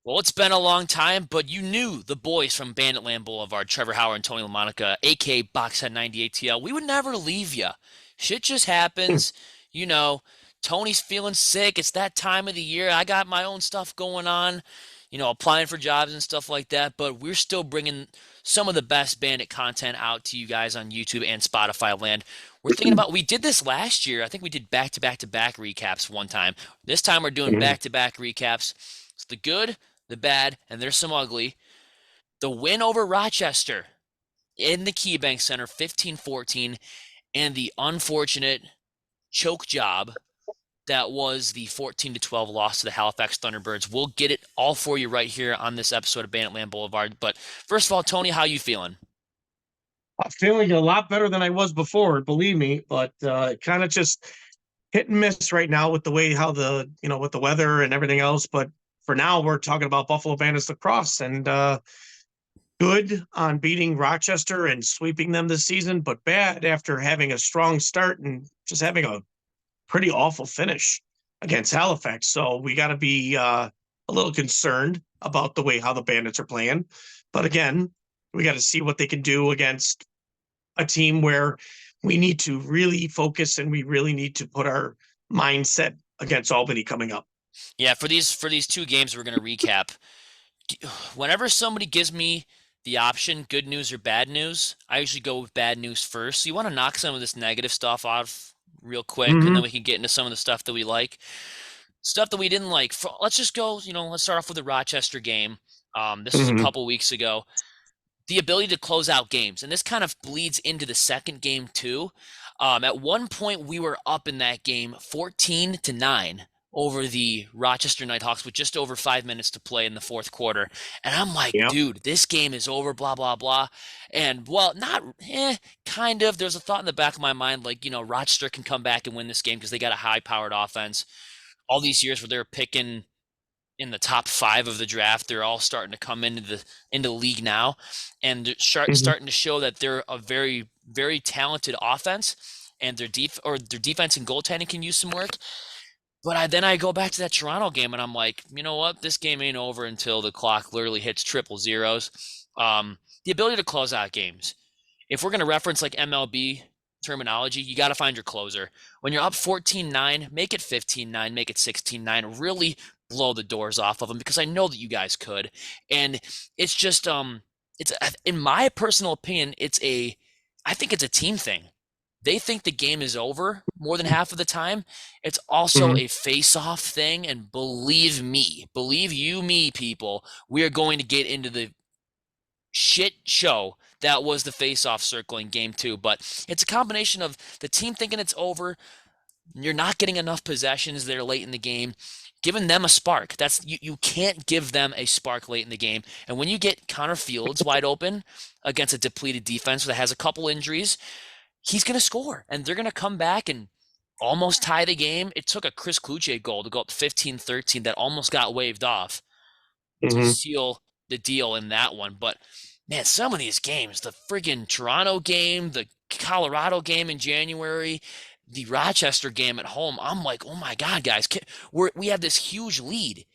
Well, it's been a long time, but you knew the boys from Banditland Boulevard, Trevor Howard and Tony LaMonica, aka Boxhead 98TL. We would never leave you. Shit just happens. You know, Tony's feeling sick. It's that time of the year. I got my own stuff going on, applying for jobs and stuff like that, but we're still bringing some of the best Bandit content out to you guys on YouTube and Spotify land. We did this last year. I think we did back to back to back recaps one time. This time we're doing Mhm. back to back recaps. It's the good, the bad, and there's some ugly. The win over Rochester in the KeyBank Center, 15-14, and the unfortunate choke job that was the 14-12 loss to the Halifax Thunderbirds. We'll get it all for you right here on this episode of Banditland Boulevard. But first of all, Tony, how you feeling? I'm feeling a lot better than I was before, believe me, but kind of just hit and miss right now with the way how with the weather and everything else. But for now, we're talking about Buffalo Bandits lacrosse and good on beating Rochester and sweeping them this season, but bad after having a strong start and just having a pretty awful finish against Halifax. So we got to be a little concerned about the way how the Bandits are playing. But again, we got to see what they can do against a team where we need to really focus and we really need to put our mindset against Albany coming up. Yeah, for these two games we're going to recap. Whenever somebody gives me the option, good news or bad news, I usually go with bad news first. So you want to knock some of this negative stuff off real quick, and then Mm-hmm. we can get into some of the stuff that we like. Stuff that we didn't like. Let's just go, let's start off with the Rochester game. This was a Mm-hmm. couple weeks ago. The ability to close out games, and this kind of bleeds into the second game too. At one point, we were up in that game 14-9 over the Rochester Nighthawks with just over 5 minutes to play in the fourth quarter. And I'm like, Yep. dude, this game is over, blah, blah, blah. And, well, not, kind of. There's a thought in the back of my mind, like, Rochester can come back and win this game because they got a high powered offense. All these years where they're picking in the top five of the draft, they're all starting to come into the league now, and Mm-hmm. starting to show that they're a very very talented offense, and their defense and goaltending can use some work. But then I go back to that Toronto game, and I'm like, you know what? This game ain't over until the clock literally hits triple zeros. The ability to close out games. If we're going to reference like MLB terminology, you got to find your closer. When you're up 14-9, make it 15-9, make it 16-9. Really blow the doors off of them, because I know that you guys could. And it's just it's in my personal opinion, I think it's a team thing. They think the game is over more than half of the time. It's also Mm-hmm. a face-off thing, and believe me, believe you me, people, we are going to get into the shit show that was the face-off circle in game two. But it's a combination of the team thinking it's over, you're not getting enough possessions there late in the game, giving them a spark. You can't give them a spark late in the game. And when you get Connor Fields wide open against a depleted defense that has a couple injuries, he's going to score, and they're going to come back and almost tie the game. It took a Chris Kluche goal to go up 15-13 that almost got waved off to Mm-hmm. seal the deal in that one. But man, some of these games, the friggin' Toronto game, the Colorado game in January, the Rochester game at home, I'm like, oh my God, guys, we have this huge lead.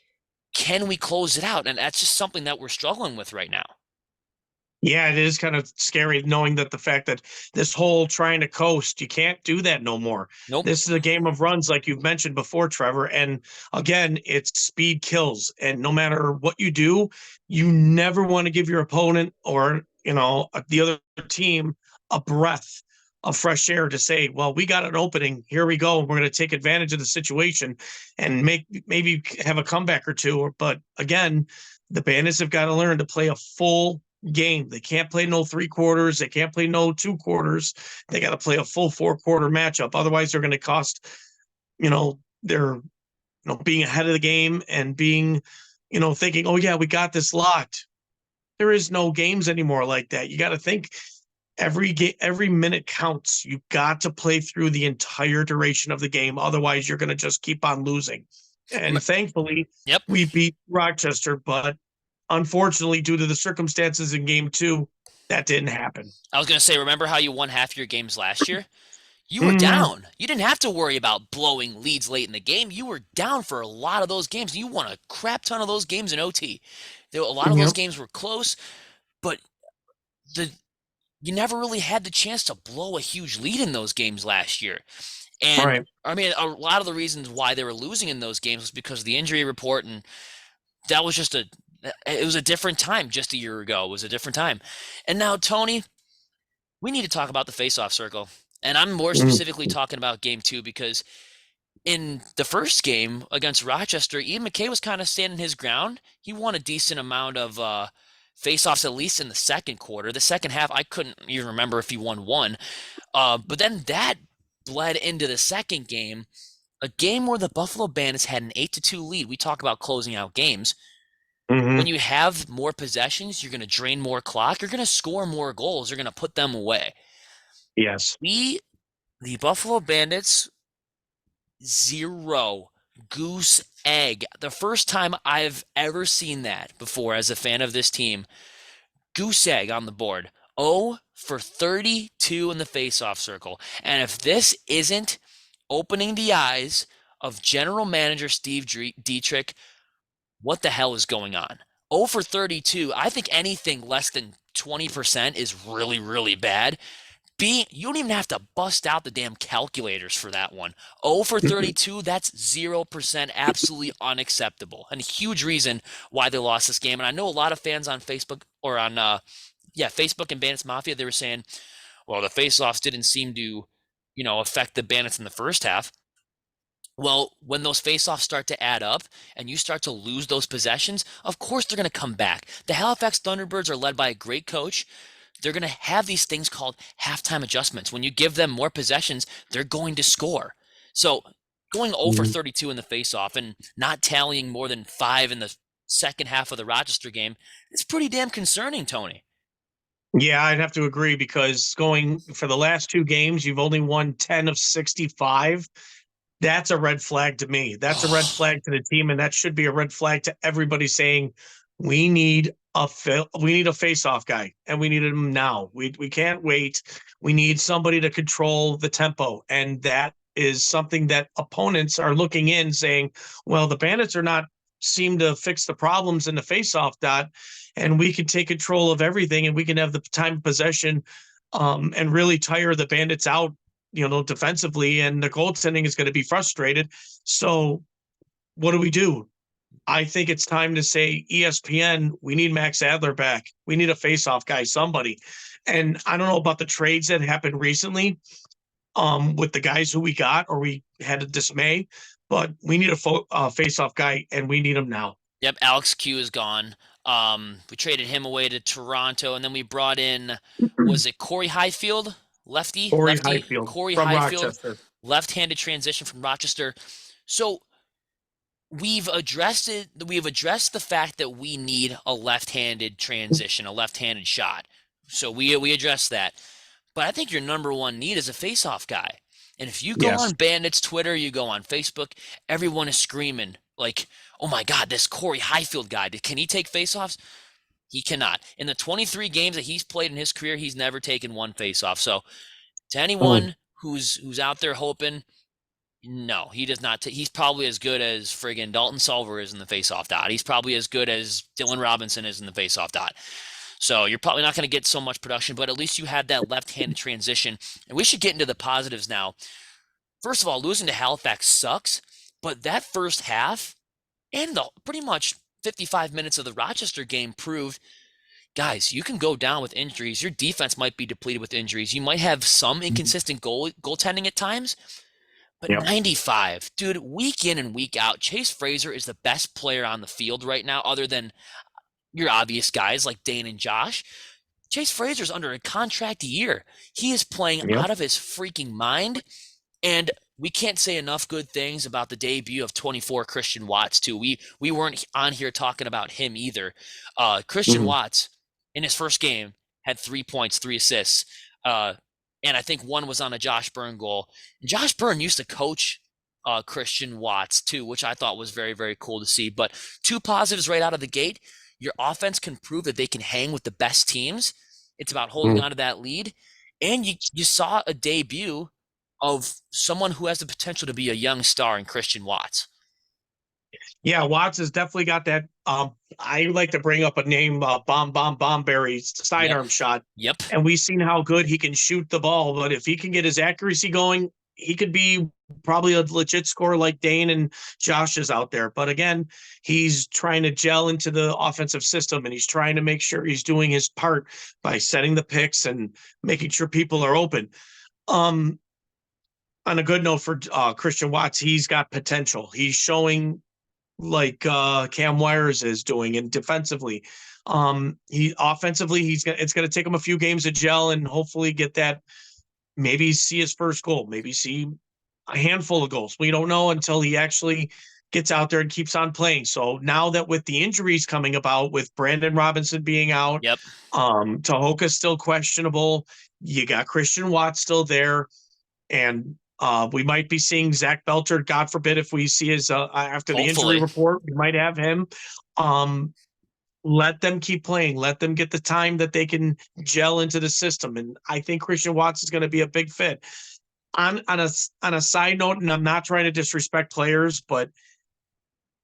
Can we close it out? And that's just something that we're struggling with right now. Yeah, it is kind of scary knowing that the fact that this whole trying to coast, you can't do that no more. Nope. This is a game of runs, like you've mentioned before, Trevor. And again, it's speed kills. And no matter what you do, you never want to give your opponent or, the other team a breath of fresh air to say, well, we got an opening. Here we go. We're going to take advantage of the situation and maybe have a comeback or two. But again, the Bandits have got to learn to play a full game. They can't play no 3 quarters. They can't play no 2 quarters. They got to play a full 4 quarter matchup. Otherwise, they're going to cost, their, being ahead of the game and being, thinking, oh, yeah, we got this locked. There is no games anymore like that. You got to think every minute counts. You've got to play through the entire duration of the game. Otherwise, you're going to just keep on losing. And thankfully, Yep. we beat Rochester, but unfortunately, due to the circumstances in game two, that didn't happen. I was going to say, remember how you won half your games last year? You were Hmm. down. You didn't have to worry about blowing leads late in the game. You were down for a lot of those games. You won a crap ton of those games in OT. A lot of those Yep. games were close, but the you never really had the chance to blow a huge lead in those games last year. And Right. I mean, a lot of the reasons why they were losing in those games was because of the injury report, and that was just it was a different time just a year ago. It was a different time. And now, Tony, we need to talk about the face-off circle. And I'm more Mhm. specifically talking about game two because in the first game against Rochester, Ian McKay was kind of standing his ground. He won a decent amount of face-offs, at least in the second quarter. The second half, I couldn't even remember if he won one. But then that bled into the second game, a game where the Buffalo Bandits had an 8-2 lead. We talk about closing out games. When Mhm. you have more possessions, you're going to drain more clock. You're going to score more goals. You're going to put them away. Yes. We, the Buffalo Bandits, zero goose egg. The first time I've ever seen that before as a fan of this team. Goose egg on the board. 0 for 32 in the faceoff circle. And if this isn't opening the eyes of general manager Steve Dietrich, what the hell is going on? 0 for 32. I think anything less than 20% is really, really bad. You don't even have to bust out the damn calculators for that one. 0 for 32, that's 0%, absolutely unacceptable. And a huge reason why they lost this game. And I know a lot of fans on Facebook or on Facebook and Bandits Mafia, they were saying, well, the face-offs didn't seem to, affect the Bandits in the first half. Well, when those face-offs start to add up and you start to lose those possessions, of course they're going to come back. The Halifax Thunderbirds are led by a great coach. They're going to have these things called halftime adjustments. When you give them more possessions, they're going to score. So going 0 for Mhm. 32 in the face-off and not tallying more than 5 in the second half of the Rochester game, it's pretty damn concerning, Tony. Yeah, I'd have to agree because going for the last two games, you've only won 10 of 65. That's a red flag to me. That's a red Oh, flag to the team, and that should be a red flag to everybody saying we need a face-off guy, and we need him now. We can't wait. We need somebody to control the tempo, and that is something that opponents are looking in saying, well, the Bandits are not seem to fix the problems in the face-off dot, and we can take control of everything, and we can have the time of possession, and really tire the Bandits out, defensively, and the goaltending is going to be frustrated. So what do we do? I think it's time to say, ESPN, we need Max Adler back. We need a face-off guy, somebody. And I don't know about the trades that happened recently, with the guys who we got or we had to dismay, but we need a face-off guy, and we need him now. yep, Alex Q is gone. We traded him away to Toronto, and then we brought in, was it Corey Highfield? Corey Lefty, Highfield Corey from Highfield, Rochester. left-handed transition from Rochester. So we've addressed it. We've addressed the fact that we need a left-handed transition, a left-handed shot. So we addressed that. But I think your number one need is a face-off guy. And if you go Yes. on Bandits Twitter, you go on Facebook, everyone is screaming like, "Oh my God, this Corey Highfield guy! Can he take face-offs?" He cannot. In the 23 games that he's played in his career, he's never taken one face-off. So to Mm. anyone who's out there hoping, no, he does not. He's probably as good as friggin' Dalton Solver is in the face-off dot. He's probably as good as Dylan Robinson is in the face-off dot. So you're probably not going to get so much production, but at least you had that left-handed transition. And we should get into the positives now. First of all, losing to Halifax sucks, but that first half and the pretty much 55 minutes of the Rochester game proved, guys, you can go down with injuries. Your defense might be depleted with injuries. You might have some inconsistent goaltending at times, but Yep. 95, dude, week in and week out, Chase Fraser is the best player on the field right now, other than your obvious guys like Dane and Josh. Chase Fraser's under a contract year. He is playing Yep. out of his freaking mind. And we can't say enough good things about the debut of 24 Christian Watts, too. We weren't on here talking about him either. Christian Mhm. Watts, in his first game, had 3 points, 3 assists. And I think one was on a Josh Byrne goal. And Josh Byrne used to coach Christian Watts, too, which I thought was very, very cool to see. But two positives right out of the gate. Your offense can prove that they can hang with the best teams. It's about holding Mm. on to that lead. And you saw a debut of someone who has the potential to be a young star in Christian Watts. Yeah, Watts has definitely got that. I like to bring up a name, Bomberry's Yep. sidearm shot, Yep. and we've seen how good he can shoot the ball. But if he can get his accuracy going, he could be probably a legit scorer like Dane and Josh is out there. But again, he's trying to gel into the offensive system, and he's trying to make sure he's doing his part by setting the picks and making sure people are open. Um, on a good note for Christian Watts, he's got potential. He's showing like Cam Wires is doing, and defensively. He offensively, it's gonna take him a few games to gel and hopefully get that, maybe see his first goal, maybe see a handful of goals. We don't know until he actually gets out there and keeps on playing. So now that with the injuries coming about, with Brandon Robinson being out, Yep. Tahoka's still questionable, you got Christian Watts still there, and we might be seeing Zach Belter. God forbid if we see his after the injury Hopefully. report, we might have him. Um, let them keep playing. Let them get the time that they can gel into the system. And I think Christian Watts is going to be a big fit. On a side note, and I'm not trying to disrespect players, but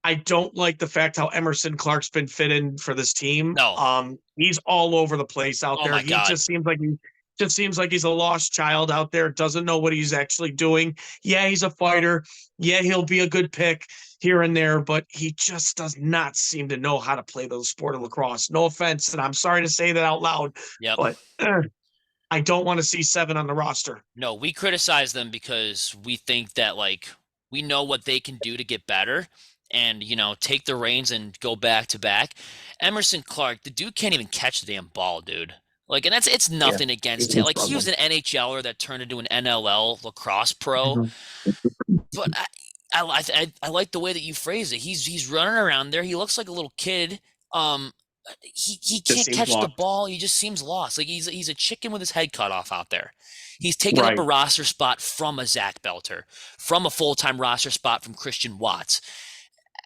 I don't like the fact how Emerson Clark's been fit in for this team. No. He's all over the place out Oh there. my He God. just seems like he's a lost child out there, doesn't know what he's actually doing. Yeah, he's a fighter. Yeah, he'll be a good pick here and there, but he just does not seem to know how to play the sport of lacrosse. No offense, and I'm sorry to say that out loud, Yep. but I don't want to see 7 on the roster. No, we criticize them because we think that like we know what they can do to get better and take the reins and go back to back. Emerson Clark, the dude can't even catch the damn ball, dude. Like, and it's Yeah, nothing against him. he's Like, he was struggling. an NHLer that turned into an NLL lacrosse pro. Mhm. But I like the way that you phrase it. He's running around there. He looks like a little kid. Um, he Just can't seems catch the lost. ball. He just seems lost. Like he's a chicken with his head cut off out there. He's taken up a Right. roster spot from a Zach Belter, from a full-time roster spot from Christian Watts.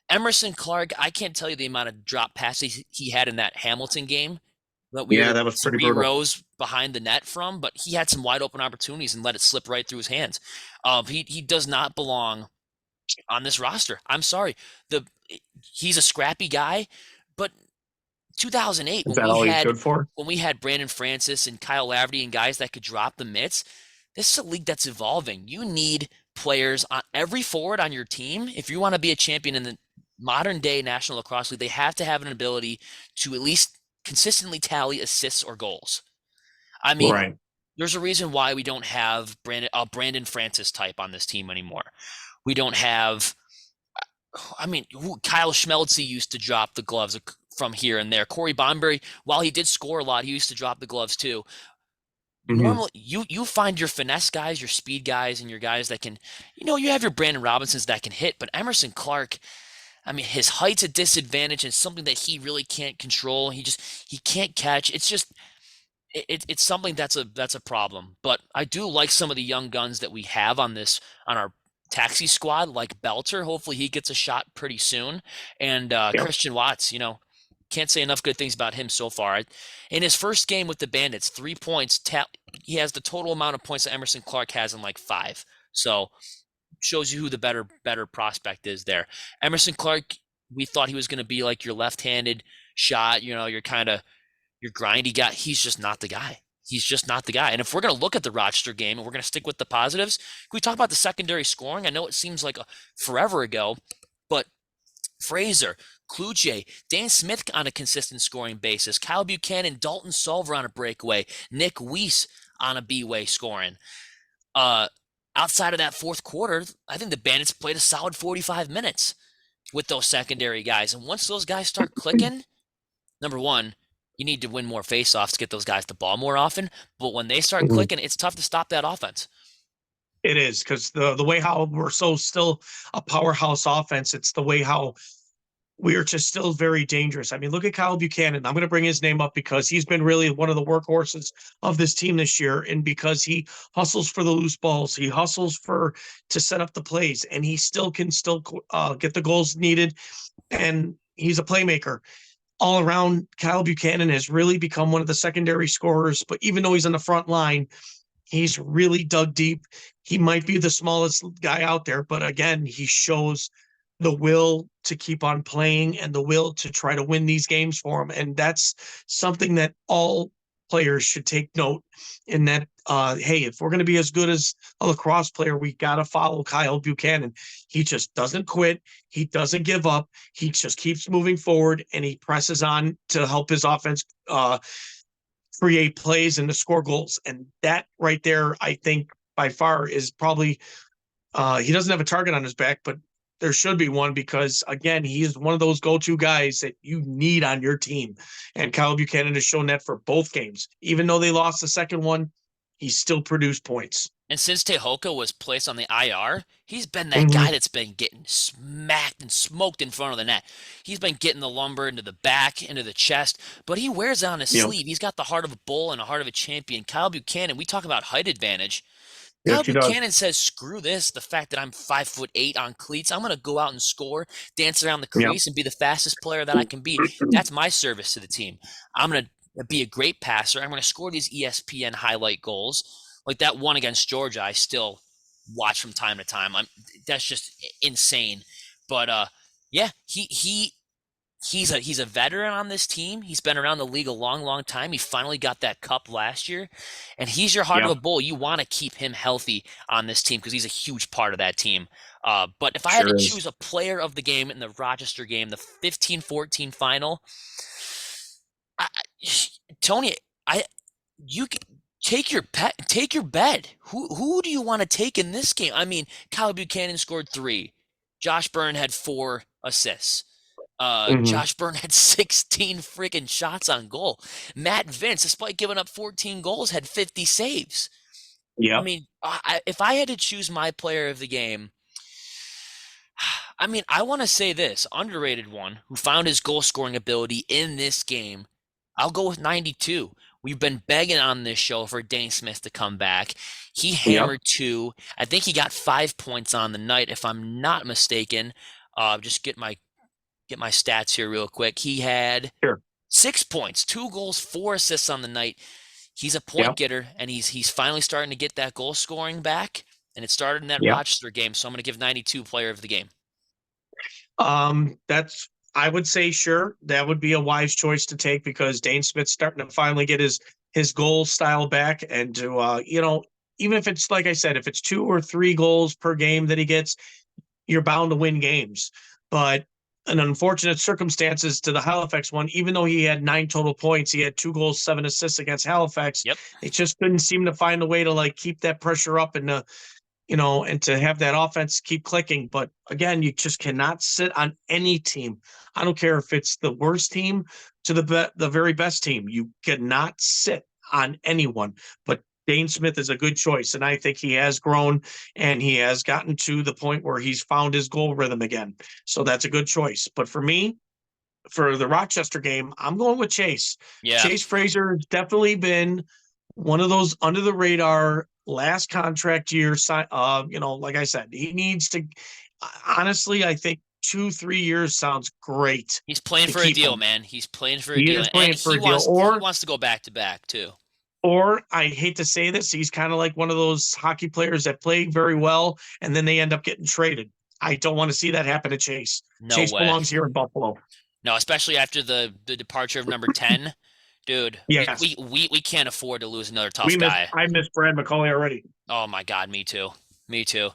Emerson Clark, I can't tell you the amount of drop passes he had in that Hamilton game that we Yeah, were that was pretty three brutal. rows behind the net from, but he had some wide open opportunities and let it slip right through his hands. He does not belong on this roster. I'm sorry. The He's a scrappy guy, but 2008 Is that all he's good for? when we had Brandon Francis and Kyle Laverty and guys that could drop the mitts, this is a league that's evolving. You need players on every forward on your team. If you want to be a champion in the modern day National Lacrosse League, they have to have an ability to at least consistently tally assists or goals. I mean, Right. there's a reason why we don't have Brandon Francis type on this team anymore. We don't have. I mean, Kyle Schmelze used to drop the gloves from here and there. Corey Bonbury, while he did score a lot, he used to drop the gloves too. Mhm. Normally, you find your finesse guys, your speed guys, and your guys that can, you have your Brandon Robinsons that can hit, but Emerson Clark, I mean, his height's a disadvantage and something that he really can't control. He can't catch. It's just it's something that's a problem. But I do like some of the young guns that we have on our taxi squad, like Belter. Hopefully he gets a shot pretty soon. And Yep. Christian Watts, can't say enough good things about him so far. In his first game with the Bandits, 3 points. He has the total amount of points that Emerson Clark has in like 5. So shows you who the better prospect is there. Emerson Clark, we thought he was going to be like your left-handed shot. You're kind of your grindy guy. He's just not the guy. He's just not the guy. And if we're going to look at the Rochester game and we're going to stick with the positives, can we talk about the secondary scoring? I know it seems like forever ago, but Fraser, Kluge, Dan Smith on a consistent scoring basis, Kyle Buchanan, Dalton Solver on a breakaway, Nick Weiss on a B-way scoring. Uh, Outside of that fourth quarter, I think the Bandits played a solid 45 minutes with those secondary guys. And once those guys start clicking, number one, you need to win more faceoffs to get those guys the ball more often. But when they start Mhm. clicking, it's tough to stop that offense. It is, because the way how we're so still a powerhouse offense, it's the way how we are just still very dangerous. I mean, look at Kyle Buchanan. I'm going to bring his name up because he's been really one of the workhorses of this team this year. And because he hustles for the loose balls, he hustles to set up the plays, and he still can get the goals needed. And he's a playmaker. All around, Kyle Buchanan has really become one of the secondary scorers. But even though he's on the front line, He's really dug deep. He might be the smallest guy out there, but again, he shows the will to keep on playing and the will to try to win these games for him. And that's something that all players should take note in that, hey, if we're going to be as good as a lacrosse player, we got to follow Kyle Buchanan. He just doesn't quit. He doesn't give up. He just keeps moving forward and he presses on to help his offense create plays and to score goals. And that right there, I think by far is probably he doesn't have a target on his back, but there should be one because again, he is one of those go-to guys that you need on your team. And Kyle Buchanan has shown that for both games. Even though they lost the second one, he still produced points. And since Tehoka was placed on the IR, he's been that Mm-hmm. guy that's been getting smacked and smoked in front of the net. He's been getting the lumber into the back, into the chest, but he wears it on his Yep. sleeve. He's got the heart of a bull and a heart of a champion. Kyle Buchanan, we talk about height advantage. Kyle Yes, he does. Buchanan says, screw this, the fact that I'm 5'8" on cleats. I'm going to go out and score, dance around the Yep. crease, and be the fastest player that I can be. That's my service to the team. I'm going to be a great passer. I'm going to score these ESPN highlight goals. Like that one against Georgia, I still watch from time to time. That's just insane. But yeah, he's a veteran on this team. He's been around the league a long, long time. He finally got that cup last year, and he's your heart of Yep. a bull. You want to keep him healthy on this team because he's a huge part of that team. But if I had to Sure is. choose a player of the game in the Rochester game, the 15-14 final, Tony, you can take your bet. Who do you want to take in this game? I mean, Kyle Buchanan scored 3. Josh Byrne had 4 assists. Mm-hmm. Josh Byrne had 16 freaking shots on goal. Matt Vince, despite giving up 14 goals, had 50 saves. I Yep. mean, if I had to choose my player of the game, I mean, I want to say this underrated one who found his goal scoring ability in this game. I'll go with 92. We've been begging on this show for Dane Smith to come back. He Yep. hammered 2. I think he got 5 points on the night, if I'm not mistaken. Just get my stats here real quick. He had Sure. 6 points, 2 goals, 4 assists on the night. He's a point Yep. getter, and he's finally starting to get that goal scoring back. And it started in that Yep. Rochester game, so I'm going to give 92 player of the game. That's I would say sure that would be a wise choice to take because Dane Smith's starting to finally get his goal style back and to even if it's like I said, if it's 2 or 3 goals per game that he gets, you're bound to win games. But an unfortunate circumstances to the Halifax one, even though he had 9 total points, he had 2 goals, 7 assists against Halifax. Yep. They just couldn't seem to find a way to like keep that pressure up and and to have that offense keep clicking. But again, you just cannot sit on any team. I don't care if it's the worst team to the very best team. You cannot sit on anyone. But Dane Smith is a good choice, and I think he has grown and he has gotten to the point where he's found his goal rhythm again. So that's a good choice. But for me, for the Rochester game, I'm going with Chase. Yeah. Chase Fraser has definitely been one of those under the radar last contract year. Like I said, he needs to. Honestly, I think 2-3 years sounds great. He's playing to for a keep deal, him. man. He's playing for a He deal, is and playing for a deal, he wants to go back to back too. or I hate to say this, he's kind of like one of those hockey players that play very well and then they end up getting traded. I don't want to see that happen to Chase. No Chase way. belongs here in Buffalo. No, especially after the departure of number 10. Dude, Yes. we can't afford to lose another tough guy. I miss Brad McCauley already. Oh my God, me too. Me too.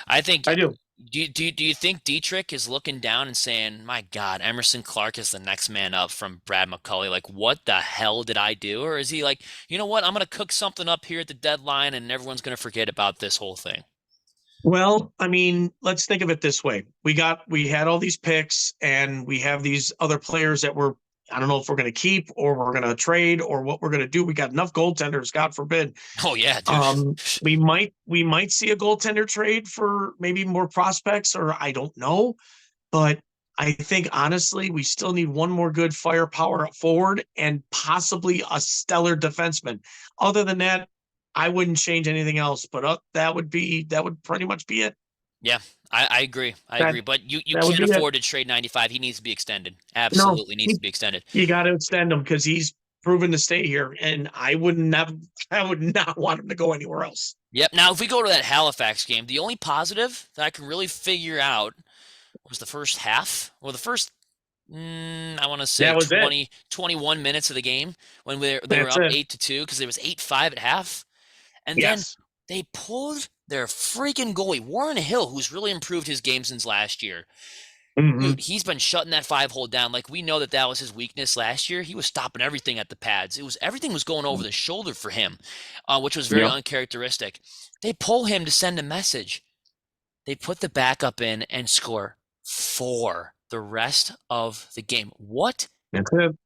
I think I do. Do you think Dietrich is looking down and saying, "My God, Emerson Clark is the next man up from Brad McCauley. Like, what the hell did I do?" Or is he like, "You know what? I'm going to cook something up here at the deadline and everyone's going to forget about this whole thing." Well, I mean, let's think of it this way. We had all these picks and we have these other players that I don't know if we're going to keep or we're going to trade or what we're going to do. We got enough goaltenders, God forbid. Oh yeah, dude. We might see a goaltender trade for maybe more prospects or I don't know, but I think honestly, we still need one more good firepower forward and possibly a stellar defenseman. Other than that, I wouldn't change anything else, but that would pretty much be it. Yeah, I agree. I agree. But you that would can't be it. afford to trade 95. He needs to be extended. No, Absolutely needs to be extended. you got to extend him because he's proven to stay here, and I would not want him to go anywhere else. Yep. Now, if we go to that Halifax game, the only positive that I can really figure out was the first half, or the first, I want to say That was it. 20, 21 minutes of the game when they were That's up it. 8-2 because it was 8-5 at half. And then Yes. they pulled their freaking goalie, Warren Hill, who's really improved his game since last year. Mm-hmm. Dude, he's been shutting that 5-hole down. Like, we know that was his weakness last year. He was stopping everything at the pads. Everything was going over the shoulder for him, which was very Yep. uncharacteristic. They pull him to send a message. They put the backup in and score 4 the rest of the game. What? That's it.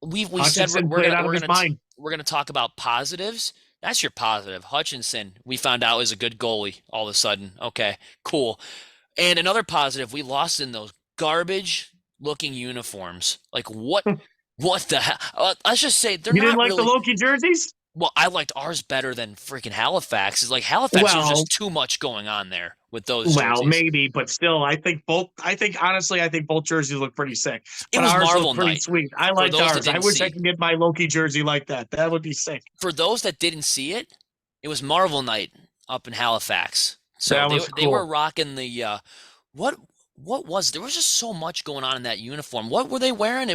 We said Hutchinson played out of his mind. we're gonna talk about positives. That's your positive. Hutchinson, we found out, is a good goalie all of a sudden. Okay, cool. And another positive, we lost in those garbage looking uniforms. Like, what the hell? Let's just say they're You didn't not like really. the Loki jerseys? Well, I liked ours better than freaking Halifax. It's like Halifax, there's just too much going on there with those Well, jerseys. maybe, but still, I think honestly, I think both jerseys look pretty sick. It But was ours Marvel look pretty night. sweet. I liked ours. I wish I could get my Loki jersey like that. That would be sick. For those that didn't see it, it was Marvel night up in Halifax. So That was they cool. were rocking the what was there was just so much going on in that uniform. What were they wearing?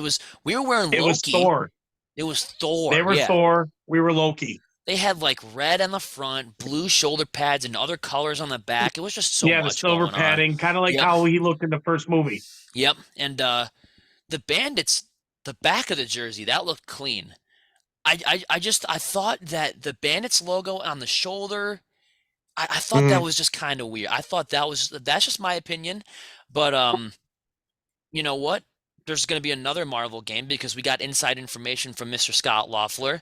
We were wearing Loki. It was Thor. It was Thor. They were Thor. We were Loki. They had like red on the front, blue shoulder pads, and other colors on the back. It was just so much. The silver padding, kind of like Yep. how he looked in the first movie. Yep. And the Bandits, the back of the jersey, that looked clean. I thought that the Bandits logo on the shoulder, I thought that was just kind of weird. I thought that's just my opinion. But you know what? There's going to be another Marvel game because we got inside information from Mr. Scott Loeffler.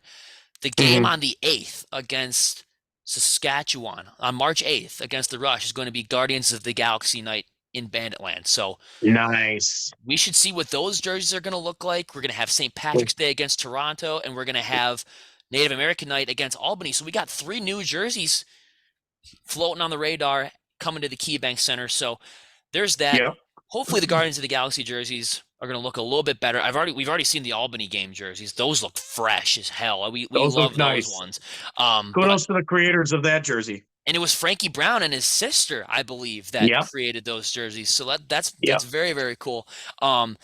The game on the 8th against Saskatchewan, on March 8th against the Rush, is going to be Guardians of the Galaxy night in Banditland. So nice. We should see what those jerseys are going to look like. We're going to have St. Patrick's Day against Toronto, and we're going to have Native American night against Albany. So we got 3 new jerseys floating on the radar coming to the KeyBank Center. So there's that. Yep. Hopefully the Guardians of the Galaxy jerseys are going to look a little bit better. We've already seen the Albany game jerseys. Those look fresh as hell. We love those ones. Kudos to the creators of that jersey. And it was Frankie Brown and his sister, I believe, that created those jerseys. So that's very, very cool. And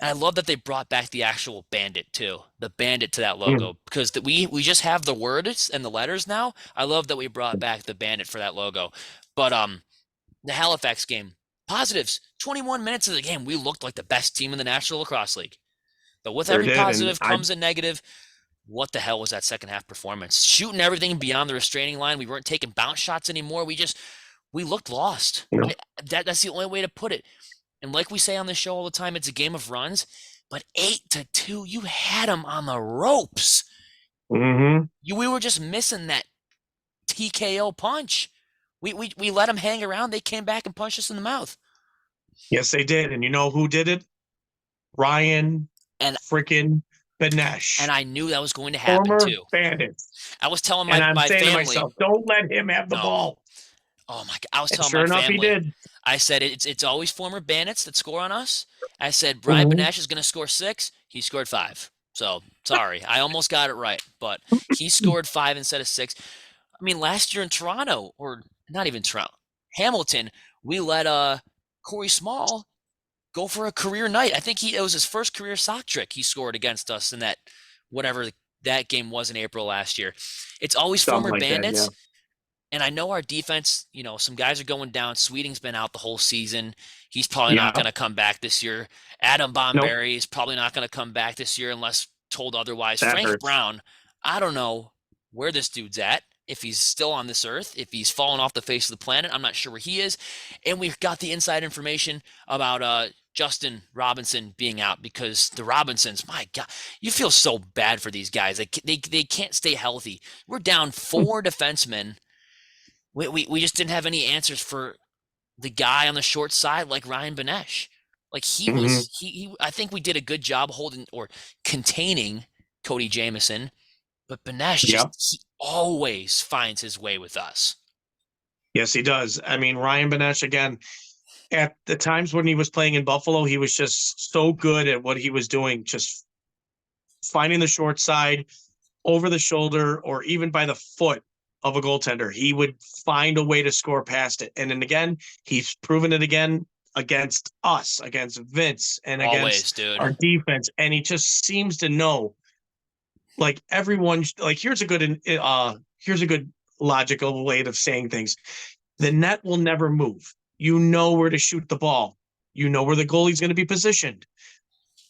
I love that they brought back the actual bandit too, the bandit to that logo, because we just have the words and the letters now. I love that we brought back the bandit for that logo. But the Halifax game, positives, 21 minutes of the game, we looked like the best team in the National Lacrosse League. But with every positive comes a negative. What the hell was that second half performance? Shooting everything beyond the restraining line. We weren't taking bounce shots anymore. We looked lost. Yeah. That's the only way to put it. And like we say on the show all the time, it's a game of runs. But 8-2, you had them on the ropes. Mm-hmm. We were just missing that TKO punch. We let them hang around. They came back and punched us in the mouth. Yes, they did. And you know who did it? Ryan and freaking Benesh. And I knew that was going to happen too. Bandits. I was telling my family, to myself, don't let him have the ball. Oh my God! I was telling sure my enough, family. He did. I said it's always former Bandits that score on us. I said Brian Benesh is going to score 6. He scored 5. So sorry, I almost got it right, but he scored 5 instead of 6. I mean, last year in Toronto, or not even Toronto, Hamilton, we let Corey Small go for a career night. I think it was his first career sock trick he scored against us in that whatever that game was in April last year. It's always former Bandits. That, yeah. And I know our defense, some guys are going down. Sweeting's been out the whole season. He's probably not going to come back this year. Adam Bomberry is probably not going to come back this year unless told otherwise. Frank Brown, I don't know where this dude's at, if he's still on this earth, if he's fallen off the face of the planet. I'm not sure where he is. And we've got the inside information about Justin Robinson being out because the Robinsons, my God, you feel so bad for these guys. They can't stay healthy. We're down 4 defensemen. We just didn't have any answers for the guy on the short side like Ryan Benesh. Like he was, I think we did a good job holding or containing Cody Jamieson, but Benesh he always finds his way with us. Yes, he does. I mean, Ryan Benesh, again, at the times when he was playing in Buffalo, he was just so good at what he was doing, just finding the short side, over the shoulder, or even by the foot of a goaltender. He would find a way to score past it. And then again, he's proven it again against us, against Vince, and Always, against dude. our defense. And he just seems to know, like everyone, like here's a good logical way of saying things. The net will never move. You know where to shoot the ball. You know where the goalie's going to be positioned.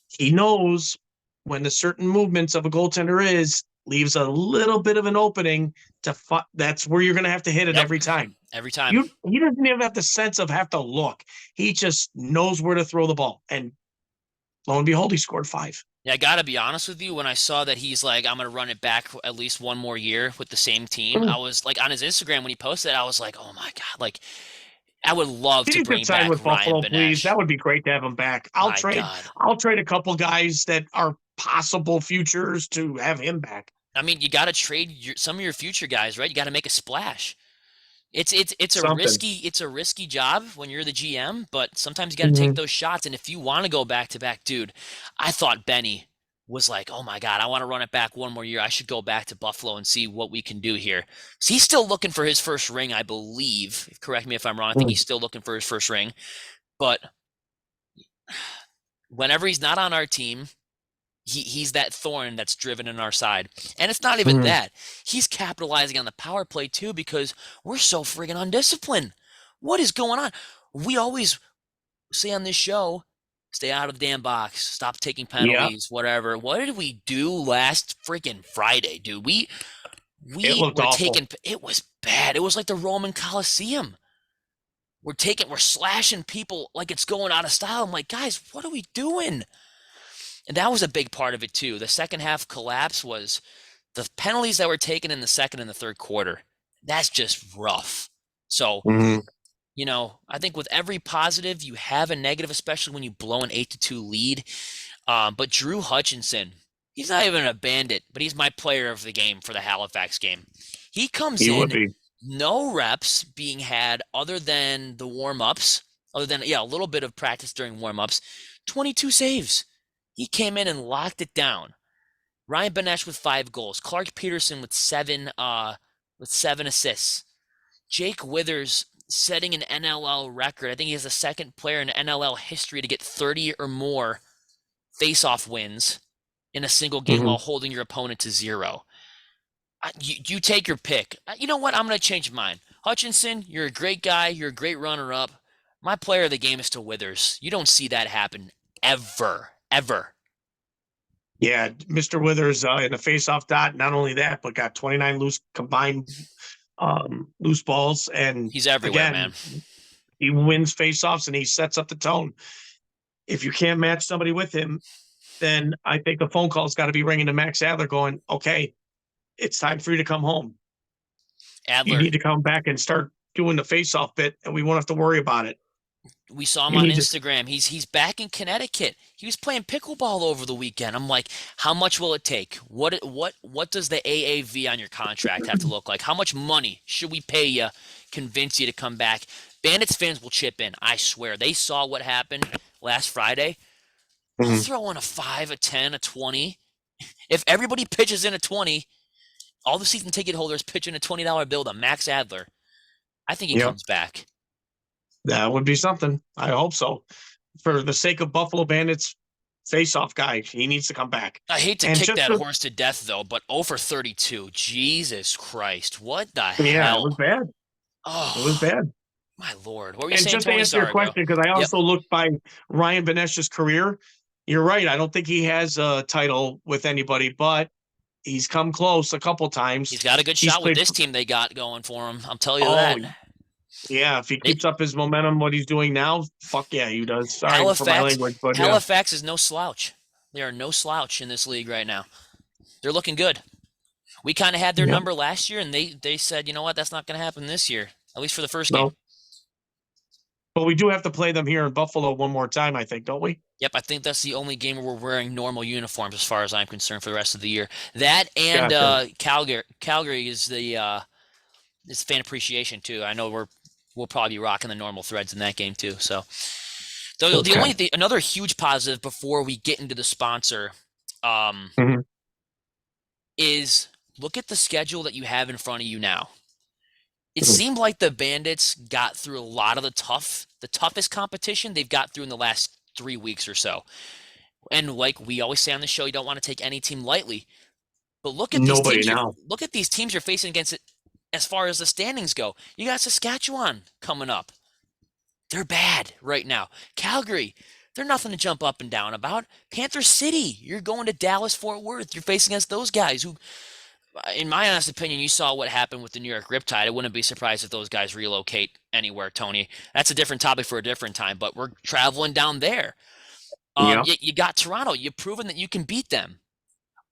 He knows when the certain movements of a goaltender leaves a little bit of an opening that's where you're going to have to hit it every time. Every time. He doesn't even have the sense of have to look. He just knows where to throw the ball. And lo and behold, he scored 5. Yeah, I got to be honest with you. When I saw that he's like, I'm going to run it back at least one more year with the same team, I was like, on his Instagram when he posted it, I was like, oh my God. Like, I would love to bring back with Ryan Buffalo, Benesh. Please. That would be great to have him back. I'll trade a couple guys that are possible futures to have him back. I mean, you got to trade some of your future guys, right? You got to make a splash. It's a risky job when you're the GM, but sometimes you got to take those shots. And if you want to go back to back, dude, I thought Benny was like, oh my God, I want to run it back one more year. I should go back to Buffalo and see what we can do here. So he's still looking for his first ring, I believe. Correct me if I'm wrong. I think he's still looking for his first ring. But whenever he's not on our team, he's that thorn that's driven in our side. And it's not even that. He's capitalizing on the power play too because we're so friggin' undisciplined. What is going on? We always say on this show, stay out of the damn box, stop taking penalties, whatever. What did we do last freaking Friday, dude? We were taking, it was bad. It was like the Roman Coliseum. We're slashing people like it's going out of style. I'm like, guys, what are we doing? And that was a big part of it too. The second half collapse was the penalties that were taken in the second and the third quarter. That's just rough. So, you know, I think with every positive, you have a negative, especially when you blow an 8-2 lead. But Drew Hutchinson, he's not even a bandit, but he's my player of the game for the Halifax game. He comes in, no reps being had other than the warm-ups, a little bit of practice during warm-ups, 22 saves. He came in and locked it down. Ryan Benesh with 5 goals. Clark Peterson with 7 assists. Jake Withers setting an NLL record. I think he is the second player in NLL history to get 30 or more face-off wins in a single game while holding your opponent to 0. You take your pick. You know what? I'm going to change mine. Hutchinson, you're a great guy. You're a great runner-up. My player of the game is still Withers. You don't see that happen ever. Yeah, Mr. Withers in the face-off dot. Not only that, but got 29 combined loose balls, and he's everywhere, man. He wins face-offs and he sets up the tone. If you can't match somebody with him, then I think the phone call's got to be ringing to Max Adler, going, "Okay, it's time for you to come home. Adler, you need to come back and start doing the face-off bit, and we won't have to worry about it." We saw him on Instagram. He's back in Connecticut. He was playing pickleball over the weekend. I'm like, how much will it take? What does the AAV on your contract have to look like? How much money should we pay you, convince you to come back? Bandits fans will chip in. I swear. They saw what happened last Friday. I'll throw in a 5, a 10, a 20. If everybody pitches in a 20, all the season ticket holders pitch in a $20 bill to Max Adler, I think he comes back. That would be something. I hope so. For the sake of Buffalo Bandits face-off guy, he needs to come back. I hate to kick that horse to death, though, but 0 for 32. Jesus Christ. What the hell? Yeah, it was bad. Oh, it was bad. My Lord. What were you saying, just to answer your question, because I also looked by Ryan Benesh's career, you're right. I don't think he has a title with anybody, but he's come close a couple times. He's got a good shot with this team they got going for him. I'll tell you that. Yeah, if he keeps up his momentum, what he's doing now, fuck yeah, he does. Sorry for my language, but Halifax is no slouch. They are no slouch in this league right now. They're looking good. We kind of had their number last year, and they said, you know what, that's not going to happen this year, at least for the first game. But we do have to play them here in Buffalo one more time, I think, don't we? Yep, I think that's the only game where we're wearing normal uniforms as far as I'm concerned for the rest of the year. That and Calgary is the it's fan appreciation too. I know we'll probably be rocking the normal threads in that game too. So the only thing, another huge positive before we get into the sponsor, um, Mhm. is look at the schedule that you have in front of you now. It Mhm. seemed like the Bandits got through a lot of the toughest competition they've got through in the last 3 weeks or so. And like we always say on the show, you don't want to take any team lightly. But Nobody now. look at these teams you're facing against it as far as the standings go. You got Saskatchewan coming up. They're bad right now. Calgary, they're nothing to jump up and down about. Panther City, you're going to Dallas Fort Worth. You're facing against those guys who, in my honest opinion, you saw what happened with the New York Riptide. I wouldn't be surprised if those guys relocate anywhere, Tony. That's a different topic for a different time, but we're traveling down there. Yeah. You got Toronto. You've proven that you can beat them.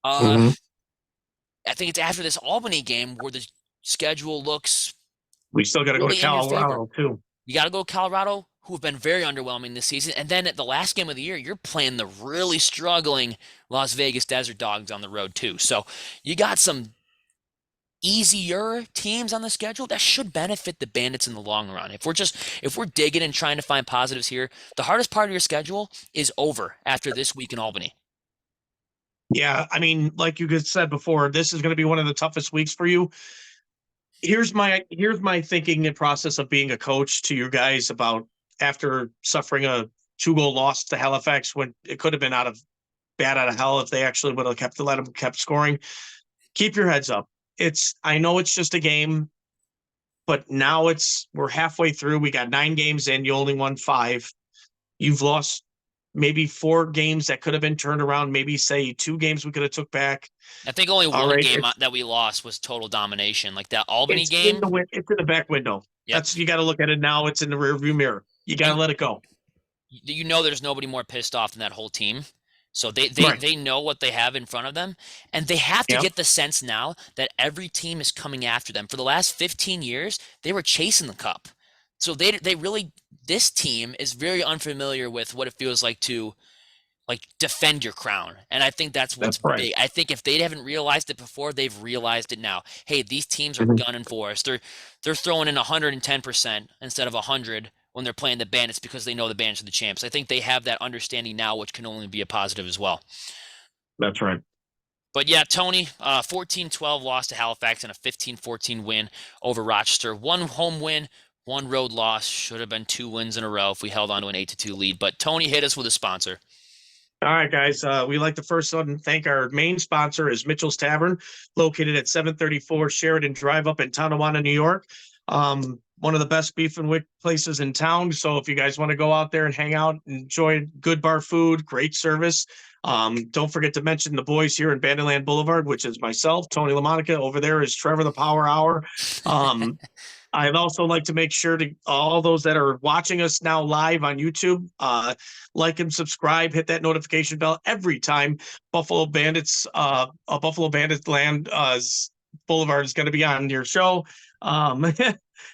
Uh, Hmm. I think it's after this Albany game where the schedule looks We still got to go to really in your favor. Colorado too. You got to go Colorado, who have been very underwhelming this season. And then at the last game of the year, you're playing the really struggling Las Vegas Desert Dogs on the road, too. So you got some easier teams on the schedule that should benefit the Bandits in the long run. If we're digging and trying to find positives here, the hardest part of your schedule is over after this week in Albany. Yeah, I mean, like you just said before, this is going to be one of the toughest weeks for you. Here's my thinking and process of being a coach to you guys about after suffering a 2-goal loss to Halifax when it could have been bad out of hell if they actually would have kept scoring. Keep your heads up. I know it's just a game, but now we're halfway through. We got 9 games in. You only won 5. You've lost maybe 4 games that could have been turned around. Maybe say 2 games we could have took back. I think only All one right, game that we lost was total domination. Like that Albany game. it's in the back window. Yep. You got to look at it now. It's in the rearview mirror. You got to let it go. You know there's nobody more pissed off than that whole team. So Right. they know what they have in front of them, and they have to Yeah. get the sense now that every team is coming after them. For the last 15 years, they were chasing the cup. So they really this team is very unfamiliar with what it feels like to defend your crown. And I think that's what's That's right. big. I think if they haven't realized it before, they've realized it now. Hey, these teams are Mhm. gunning for us. They're throwing in 110% instead of 100 when they're playing the Bandits because they know the Bandits are the champs. I think they have that understanding now, which can only be a positive as well. That's right. But yeah, Tony, 14-12 loss to Halifax and a 15-14 win over Rochester. One home win, one road loss. Should have been 2 wins in a row if we held on to an 8-2 lead. But Tony hit us with a sponsor. All right, guys. We like to first thank our main sponsor is Mitchell's Tavern, located at 734 Sheridan Drive up in Tonawanda, New York. One of the best beef and wick places in town. So if you guys want to go out there and hang out, enjoy good bar food, great service. Don't forget to mention the boys here in Banditland Boulevard, which is myself, Tony LaMonica. Over there is Trevor the Power Hour. I'd also like to make sure to all those that are watching us now live on YouTube, like and subscribe, hit that notification bell every time Buffalo Bandits, Buffalo Bandits Land Boulevard is going to be on your show.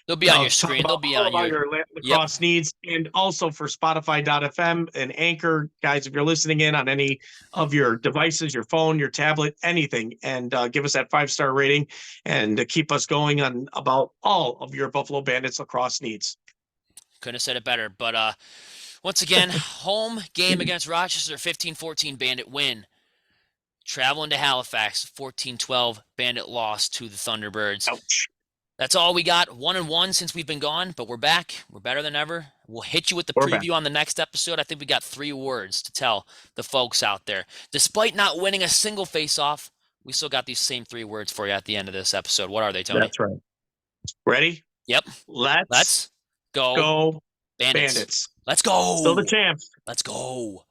They'll be on your screen. They'll be on your lacrosse needs, and also for Spotify.fm and Anchor, guys. If you're listening in on any of your devices, your phone, your tablet, anything, and give us that 5-star rating and to keep us going on about all of your Buffalo Bandits lacrosse needs. Couldn't have said it better. But once again, home game against Rochester, 15-14 Bandit win. Traveling to Halifax, 14-12 Bandit loss to the Thunderbirds. Ouch. That's all we got. 1-1 since we've been gone, but we're back. We're better than ever. We'll hit you with the preview on the next episode. I think we got 3 words to tell the folks out there. Despite not winning a single face-off, we still got these same 3 words for you at the end of this episode. What are they, Tony? That's right. Ready? Yep. Let's go Bandits. Let's go. Still the champs. Let's go.